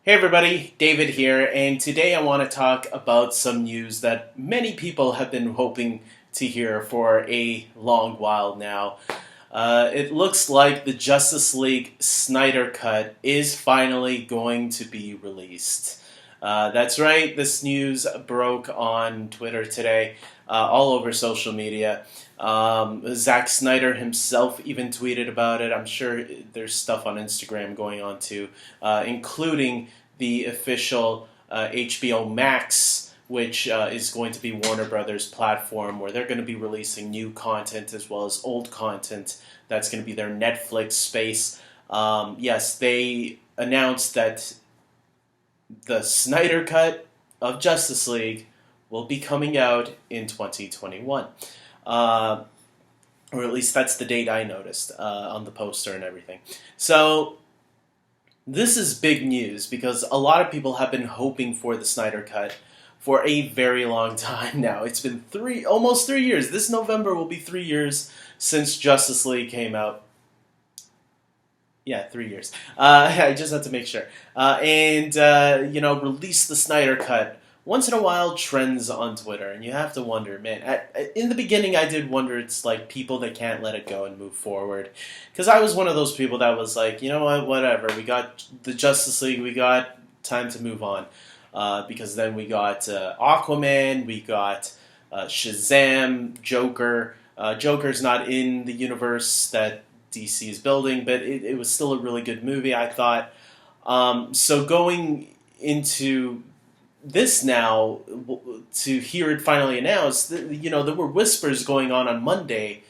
Hey everybody, David here, and today I want to talk about some news that many people have been hoping to hear for a long while now. It looks like the Justice League Snyder Cut is finally going to be released. That's right, this news broke on Twitter today, all over social media. Zack Snyder himself even tweeted about it. I'm sure there's stuff on Instagram going on too, including the official HBOMax, which is going to be Warner Brothers' platform, where they're going to be releasing new content as well as old content. That's going to be their Netflix space. Yes, they announced that the Snyder Cut of Justice League will be coming out in 2021. Or at least that's the date I noticed on the poster and everything. So this is big news because a lot of people have been hoping for the Snyder Cut for a very long time now. It's been almost 3 years. This November will be 3 years since Justice League came out. Yeah, 3 years. I just had to make sure. Release the Snyder Cut. Once in a while, trends on Twitter, and you have to wonder, man. In the beginning, I did wonder, it's like people that can't let it go and move forward. Because I was one of those people that was like, you know what, whatever. We got the Justice League, we got time to move on. Because then we got Aquaman, we got Shazam, Joker. Joker's not in the universe that DC is building, but it was still a really good movie, I thought. So going into this now, to hear it finally announced, there were whispers going on Monday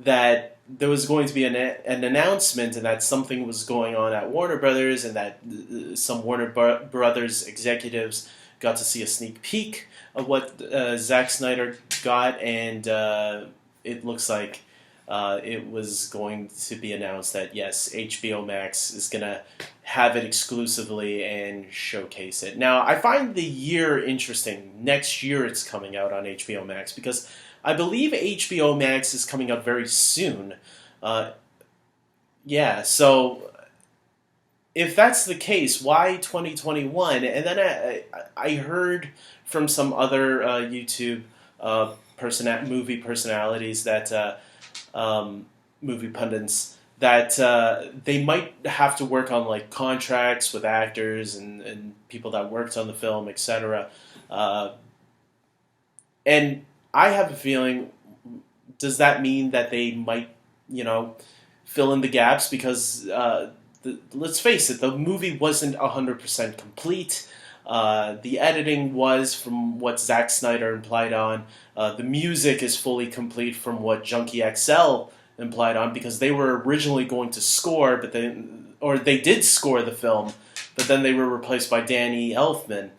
that there was going to be an announcement and that something was going on at Warner Brothers and that some Warner Brothers executives got to see a sneak peek of what Zack Snyder got, and it looks like it was going to be announced that, yes, HBOMax is going to have it exclusively and showcase it. Now, I find the year interesting. Next year it's coming out on HBOMax because I believe HBOMax is coming out very soon. So if that's the case, why 2021? And then I heard from some other YouTube movie personalities that movie pundits that they might have to work on like contracts with actors and people that worked on the film, etc. And I have a feeling, does that mean that they might, fill in the gaps? Because let's face it, the movie wasn't 100% complete. The editing was, from what Zack Snyder implied on. The music is fully complete from what Junkie XL implied on, because they were originally going to score, they did score the film, but then they were replaced by Danny Elfman,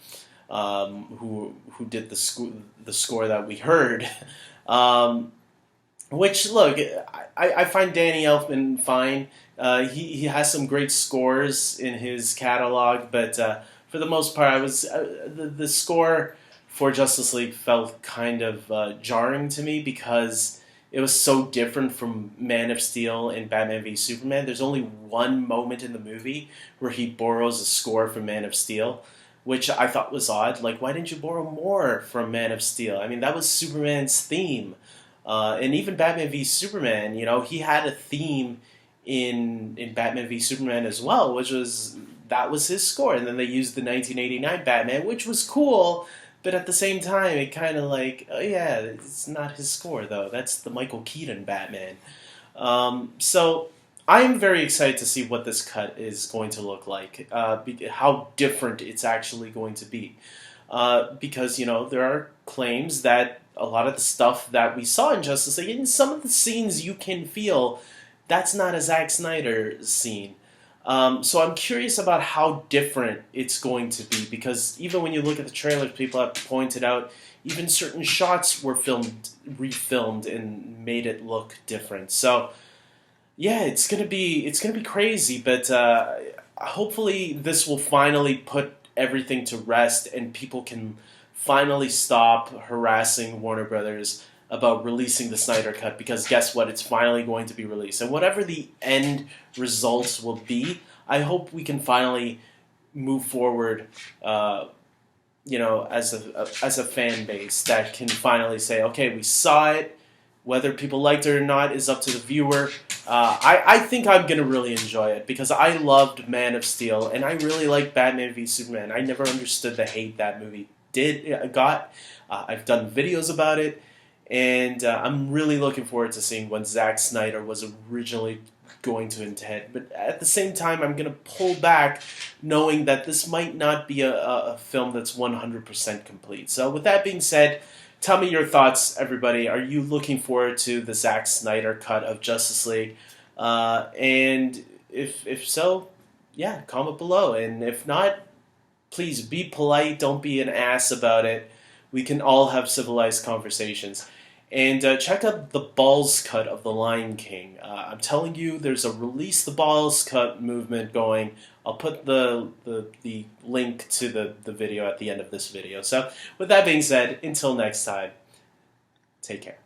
who did the score that we heard. Which, look, I find Danny Elfman fine. He has some great scores in his catalog, but for the most part, the score for Justice League felt kind of jarring to me because it was so different from Man of Steel and Batman v Superman. There's only one moment in the movie where he borrows a score from Man of Steel, which I thought was odd. Like, why didn't you borrow more from Man of Steel? I mean, that was Superman's theme. And even Batman v Superman, he had a theme in Batman v Superman as well, that was his score. And then they used the 1989 Batman, which was cool, but at the same time, it kind of like, oh yeah, it's not his score, though. That's the Michael Keaton Batman. So I'm very excited to see what this cut is going to look like, how different it's actually going to be. Because, there are claims that a lot of the stuff that we saw in Justice League, in some of the scenes you can feel, that's not a Zack Snyder scene. So I'm curious about how different it's going to be, because even when you look at the trailers, people have pointed out even certain shots were refilmed and made it look different. So yeah, it's gonna be crazy, but hopefully this will finally put everything to rest and people can finally stop harassing Warner Brothers about releasing the Snyder Cut, because guess what? It's finally going to be released. And whatever the end results will be, I hope we can finally move forward, as a fan base that can finally say, okay, we saw it. Whether people liked it or not is up to the viewer. I think I'm going to really enjoy it because I loved Man of Steel and I really like Batman v Superman. I never understood the hate that movie got. I've done videos about it, and I'm really looking forward to seeing what Zack Snyder was originally going to intend. But at the same time, I'm going to pull back knowing that this might not be a film that's 100% complete. So with that being said, tell me your thoughts, everybody. Are you looking forward to the Zack Snyder cut of Justice League? And if so, yeah, comment below. And if not, please be polite. Don't be an ass about it. We can all have civilized conversations. And check out the Balls cut of The Lion King. I'm telling you, there's a Release the Balls cut movement going. I'll put the link to the video at the end of this video. So with that being said, until next time, take care.